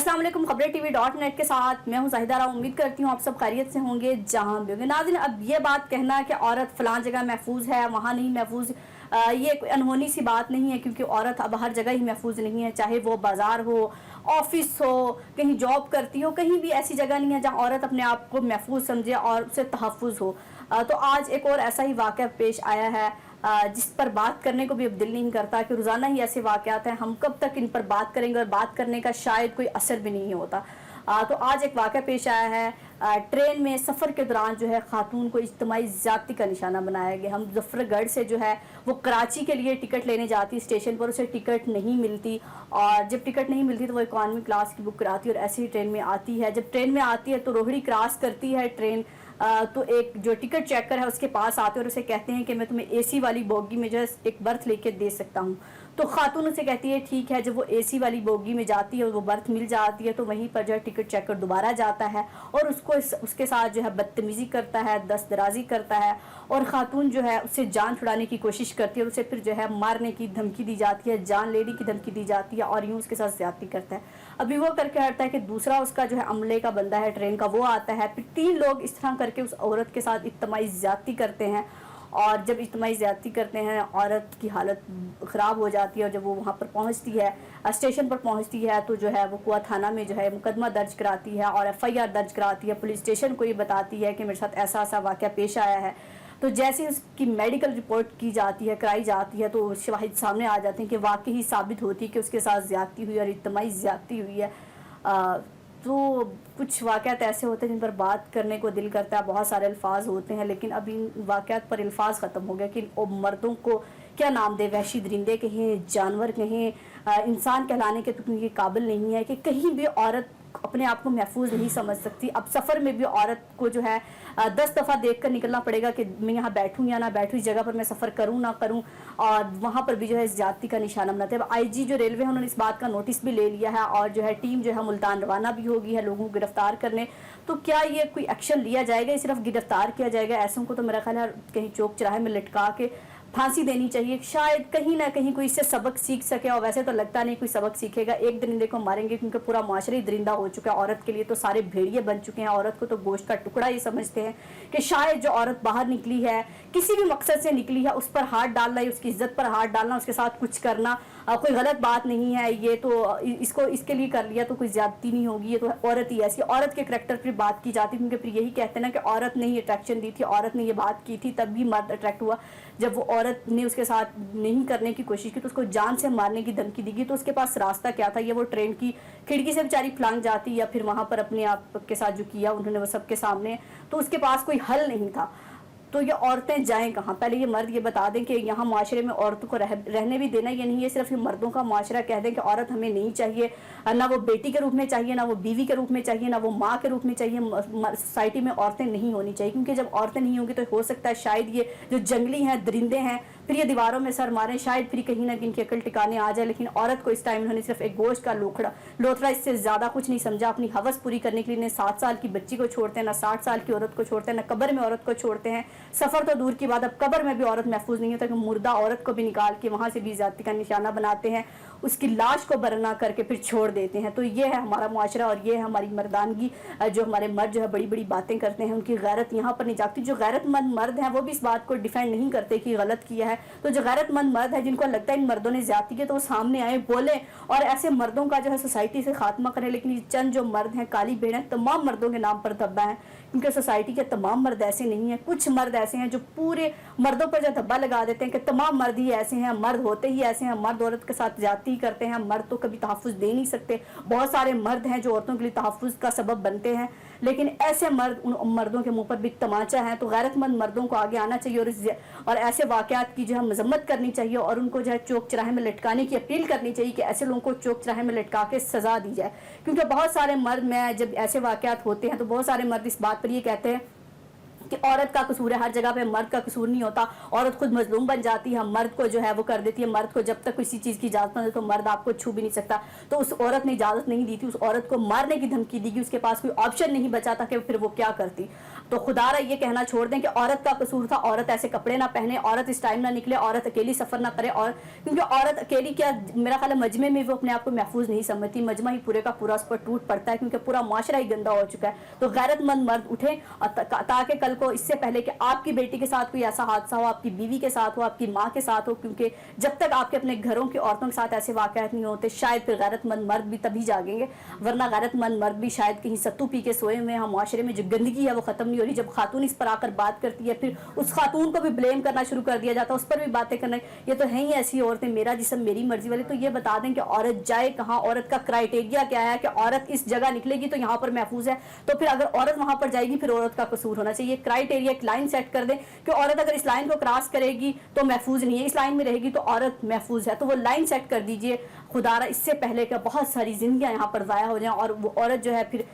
अस्सलाम वालेकुम, खबरें TV.net के साथ मैं हूं ज़ाहिदा। उम्मीद करती हूं आप सब खैरियत से होंगे जहां भी होंगे। नाज़रीन, अब ये बात कहना कि औरत फ़लाँ जगह महफूज है वहां नहीं महफूज, ये कोई अनहोनी सी बात नहीं है, क्योंकि औरत अब हर जगह ही महफूज नहीं है। चाहे वो बाज़ार हो, ऑफिस हो, कहीं जॉब करती हो, कहीं भी ऐसी जगह नहीं है जहाँ औरत अपने आप को महफूज समझे और उसे तहफ़्फ़ुज़ हो। तो आज एक और ऐसा ही वाक़या पेश आया है जिस पर बात करने को भी अब दिल नहीं करता कि रोज़ाना ही ऐसे वाक़यात हैं, हम कब तक इन पर बात करेंगे, और बात करने का शायद कोई असर भी नहीं होता। तो आज एक वाक़या पेश आया है। ट्रेन में सफ़र के दौरान जो है ख़ातून को इज्तिमाई ज़्यादती का निशाना बनाया गया। हम मुज़फ़्फ़रगढ़ से जो है वो कराची के लिए टिकट लेने जाती, स्टेशन पर उसे टिकट नहीं मिलती, और जब टिकट नहीं मिलती तो वो इकॉनमी क्लास की बुक कराती है और ऐसे ही ट्रेन में आती है। जब ट्रेन में आती है तो रोहड़ी क्रॉस करती है ट्रेन, तो एक जो टिकट चेकर है उसके पास आते हैं और उसे कहते हैं कि मैं तुम्हें एसी वाली बोगी में जो है एक बर्थ लेके दे सकता हूँ। तो खातून उसे कहती है ठीक है। जब वो एसी वाली बोगी में जाती है और वो बर्थ मिल जाती है तो वहीं पर जो है टिकट चेकर दोबारा जाता है और उसके साथ जो है बदतमीज़ी करता है, दस्तदराजी करता है, और ख़ातून जो है उससे जान छुड़ाने की कोशिश करती है और उसे फिर जो है मारने की धमकी दी जाती है, जान लेने की धमकी दी जाती है, और यूँ उसके साथ ज़्यादती करता है। अभी वो करके हटता है कि दूसरा उसका जो है अमले का बंदा है ट्रेन का, वो आता है। फिर 3 लोग इस तरह करके उस औरत के साथ इज्तिमाई ज़्यादती करते हैं, और जब इज्तिमाई ज़्यादती करते हैं औरत की हालत ख़राब हो जाती है। और जब वो वहाँ पर पहुँचती है, स्टेशन पर पहुँचती है, तो जो है वो कुआ थाना में जो है मुकदमा दर्ज कराती है और FIR दर्ज कराती है। पुलिस स्टेशन को ये बताती है कि मेरे साथ ऐसा ऐसा वाक़या पेश आया है। तो जैसे ही उसकी मेडिकल रिपोर्ट की जाती है, कराई जाती है, तो शवाहिद सामने आ जाते हैं कि वाकई ही साबित होती है कि उसके साथ ज़्यादती हुई और इज्तिमाई ज़्यादती हुई है। तो कुछ वाक़यात ऐसे होते हैं जिन पर बात करने को दिल करता है, बहुत सारे अल्फाज होते हैं, लेकिन अब इन वाक़यात पर अल्फाज ख़त्म हो गया कि मर्दों को क्या नाम दे, वहशी दरिंदे कहें, जानवर कहें, इंसान कहलाने के तो ये काबिल नहीं है कि कहीं भी औरत अपने आप को महफूज नहीं समझ सकती। अब सफ़र में भी औरत को जो है 10 दफ़ा देख कर निकलना पड़ेगा कि मैं यहाँ बैठूँ या ना बैठूँ, इस जगह पर मैं सफ़र करूँ ना करूँ, और वहाँ पर भी जो है ज़्यादती का निशाना बनाते हैं। अब IG जो रेलवे है उन्होंने इस बात का नोटिस भी ले लिया है, और जो है टीम जो है मुल्तान रवाना भी होगी है लोगों को गिरफ्तार करने। तो क्या ये कोई एक्शन लिया जाएगा, सिर्फ गिरफ्तार किया जाएगा? ऐसों को तो मेरा ख्याल है कहीं चौक चौराहे में लटका के फांसी देनी चाहिए, शायद कहीं ना कहीं कोई इससे सबक सीख सके। और वैसे तो लगता नहीं कोई सबक सीखेगा, एक दरिंदे को मारेंगे क्योंकि पूरा माशरा ही दरिंदा हो चुका है। औरत के लिए तो सारे भेड़िए बन चुके हैं, औरत को तो गोश्त का टुकड़ा ही समझते हैं कि शायद जो औरत बाहर निकली है, किसी भी मकसद से निकली है, उस पर हाथ डालना, उसकी इज्जत पर हाथ डालना, उसके साथ कुछ करना कोई गलत बात नहीं है। ये तो इसके लिए कर लिया तो कोई ज्यादती नहीं होगी, ये तो औरत ही ऐसी। औरत के करैक्टर पर बात की जाती है, क्योंकि फिर यही कहते हैं ना कि औरत ने ही अट्रैक्शन दी थी, औरत ने ये बात की थी, तब भी मर्द अट्रैक्ट हुआ। जब वो औरत ने उसके साथ नहीं करने की कोशिश की तो उसको जान से मारने की धमकी दी गई, तो उसके पास रास्ता क्या था? ये वो ट्रेन की खिड़की से बेचारी फलांग जाती, या फिर वहाँ पर अपने आप के साथ जो किया उन्होंने वो सबके सामने, तो उसके पास कोई हल नहीं था। तो ये औरतें जाएं कहाँ? पहले ये मर्द ये बता दें कि यहाँ माशरे में औरतों को रहने भी देना, ये नहीं है सिर्फ ये मर्दों का माशरा कह दें कि औरत हमें नहीं चाहिए, ना वो बेटी के रूप में चाहिए, ना वो बीवी के रूप में चाहिए, ना वो माँ के रूप में चाहिए। सोसाइटी में औरतें नहीं होनी चाहिए, क्योंकि जब औरतें नहीं होंगी तो हो सकता है शायद ये जो जंगली हैं, दरिंदे हैं, फिर ये दीवारों में सर मारें, शायद फिर कहीं ना कहीं इनकी अकल टिकाने आ जाए। लेकिन औरत को इस टाइम उन्होंने सिर्फ एक गोश्त का लोथड़ा, इससे ज़्यादा कुछ नहीं समझा। अपनी हवस पूरी करने के लिए 7 साल की बच्ची को छोड़ते हैं, ना 60 साल की औरत को छोड़ते हैं, ना कब्र में औरत को छोड़ते हैं। सफ़र तो दूर की बात, अब कब्र में भी औरत महफूज नहीं होता कि मुर्दा औरत को भी निकाल के वहाँ से भी ज़्यादती का निशाना बनाते हैं, उसकी लाश को बरना करके फिर छोड़ देते हैं। तो ये है हमारा माशरा और ये है हमारी मर्दानगी। जो हमारे मर्द जो है बड़ी बड़ी बातें करते हैं, उनकी गैरत यहाँ पर नहीं जागती। जो गैरतमंद मर्द हैं वो भी इस बात को डिफेंड नहीं करते कि गलत किया है। तो जो गैरतमंद मर्द है, जिनको लगता है इन मर्दों ने ज्यादती की, तो वो सामने आए, बोले और ऐसे मर्दों का जो है सोसाइटी से खात्मा करें। लेकिन ये चंद जो मर्द हैं, काली भेड़ें, तमाम मर्दों के नाम पर धब्बा है, क्योंकि सोसाइटी के तमाम मर्द ऐसे नहीं हैं। कुछ मर्द ऐसे हैं जो पूरे मर्दों पर जो धब्बा लगा देते हैं कि तमाम मर्द ही ऐसे हैं, मर्द होते ही ऐसे हैं, मर्द औरत के साथ ज्यादती करते हैं, मर्द तो कभी तहफ़्फ़ुज़ दे नहीं सकते। बहुत सारे मर्द हैं जो औरतों के लिए तहफ़्फ़ुज़ का सबब बनते हैं, लेकिन ऐसे मर्द, उन मर्दों के मुंह पर भी तमाचा है। तो गैरतमंद मर्दों को आगे आना चाहिए और ऐसे वाक़यात की जो है मजम्मत करनी चाहिए, और उनको जो है चौक चौराहे में लटकाने की अपील करनी चाहिए कि ऐसे लोगों को चौक चौराहे में लटका के सज़ा दी जाए। क्योंकि बहुत सारे मर्द में जब ऐसे वाक़यात होते हैं तो बहुत सारे मर्द इस बात पर ये कहते हैं कि औरत का कसूर है, हर जगह पे मर्द का कसूर नहीं होता, औरत खुद मजलूम बन जाती है, मर्द को जो है वो कर देती है। मर्द को जब तक किसी चीज़ की इजाज़त नहीं तो मर्द आपको छू भी नहीं सकता। तो उस औरत ने इजाज़त नहीं दी थी, उस औरत को मारने की धमकी दी गई, उसके पास कोई ऑप्शन नहीं बचा था कि फिर वो क्या करती। तो खुदारा ये कहना छोड़ दें कि औरत का कसूर था, औरत ऐसे कपड़े ना पहने, औरत इस टाइम ना निकले, औरत अकेली सफ़र ना करे, और क्योंकि औरत अकेली क्या, मेरा ख्याल है मजमे में वो अपने आप को महफूज नहीं समझती, मजमा ही पूरे का पूरा उस पर टूट पड़ता है, क्योंकि पूरा माशरा ही गंदा हो चुका है। तो गैरतमंद मर्द उठें ताकि कल को इससे पहले कि आपकी बेटी के साथ कोई ऐसा हादसा हो, आपकी बीवी के साथ हो, आपकी माँ के साथ हो, क्योंकि जब तक आपके अपने घरों की औरतों के साथ ऐसे वाक़यात नहीं होते शायद फिर गैरतमंद मर्द भी तभी जागेंगे, वरना गैरतमंद मर्द भी शायद कहीं सत्तू पी के सोए हुए हैं। माशरे में जो गंदगी है वो ख़त्म नहीं हो रही। जब खातून इस पर आकर बात करती है फिर उस खातून को भी ब्लेम करना शुरू कर दिया जाता है, उस पर भी बातें करना, ये तो है ही ऐसी औरतें, मेरा जिस्म मेरी मर्जी वाली। तो ये बता दें कि औरत जाए कहाँ, औरत का क्राइटेरिया क्या है कि औरत इस जगह निकलेगी तो यहाँ पर महफूज है, तो फिर अगर औरत वहाँ पर जाएगी फिर औरत का कसूर होना चाहिए। क्राइटेरिया एक लाइन सेट कर दें कि औरत अगर इस लाइन को क्रॉस करेगी तो महफूज नहीं है, इस लाइन में रहेगी तो औरत महफूज है, तो वो लाइन सेट कर दीजिए खुदारा, इससे पहले कि बहुत सारी जिंदगियाँ यहाँ पर ज़ाया हो जाएं और वो औरत जो है फिर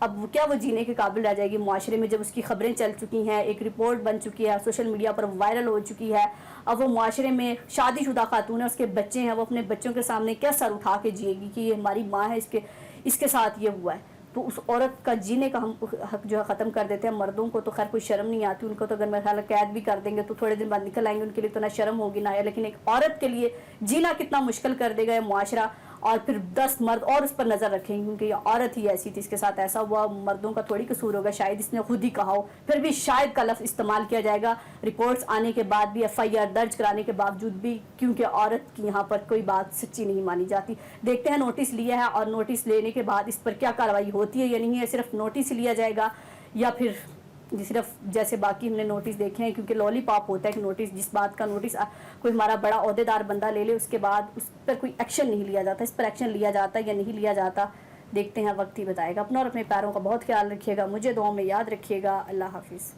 अब क्या वो जीने के काबिल रह जाएगी माशरे में, जब उसकी खबरें चल चुकी हैं, एक रिपोर्ट बन चुकी है, सोशल मीडिया पर वायरल हो चुकी है। अब वो माशरे में शादीशुदा खातून है, उसके बच्चे हैं, वो अपने बच्चों के सामने क्या सर उठा के जिएगी कि ये हमारी माँ है, इसके साथ ये हुआ है। तो उस औरत का जीने का हम हक जो है ख़त्म कर देते हैं। मर्दों को तो खैर कोई शर्म नहीं आती, उनको तो अगर मेरा ख्याल कैद भी कर देंगे तो थोड़े दिन बाद निकल आएंगे, उनके लिए तो ना शर्म होगी ना है, लेकिन एक औरत के लिए जीना कितना मुश्किल कर देगा ये मुआशरा, और फिर 10 मर्द और उस पर नज़र रखेंगे क्योंकि ये औरत ही ऐसी थी, इसके साथ ऐसा हुआ। मर्दों का थोड़ी कसूर होगा, शायद इसने खुद ही कहा हो, फिर भी शायद का लफ्ज़ इस्तेमाल किया जाएगा रिपोर्ट्स आने के बाद भी, FIR दर्ज कराने के बावजूद भी, क्योंकि औरत की यहाँ पर कोई बात सच्ची नहीं मानी जाती। देखते हैं, नोटिस लिया है और नोटिस लेने के बाद इस पर क्या कार्रवाई होती है या नहीं है, सिर्फ नोटिस लिया जाएगा या फिर सिर्फ जैसे बाकी हमने नोटिस देखे हैं, क्योंकि लॉलीपॉप होता है कि नोटिस, जिस बात का नोटिस कोई हमारा बड़ा ओहदेदार बंदा ले ले उसके बाद उस पर कोई एक्शन नहीं लिया जाता, इस पर एक्शन लिया जाता है या नहीं लिया जाता देखते हैं, वक्त ही बताएगा। अपना और अपने पैरों का बहुत ख्याल रखिएगा, मुझे दुआओं में याद रखिएगा। अल्लाह हाफिज़।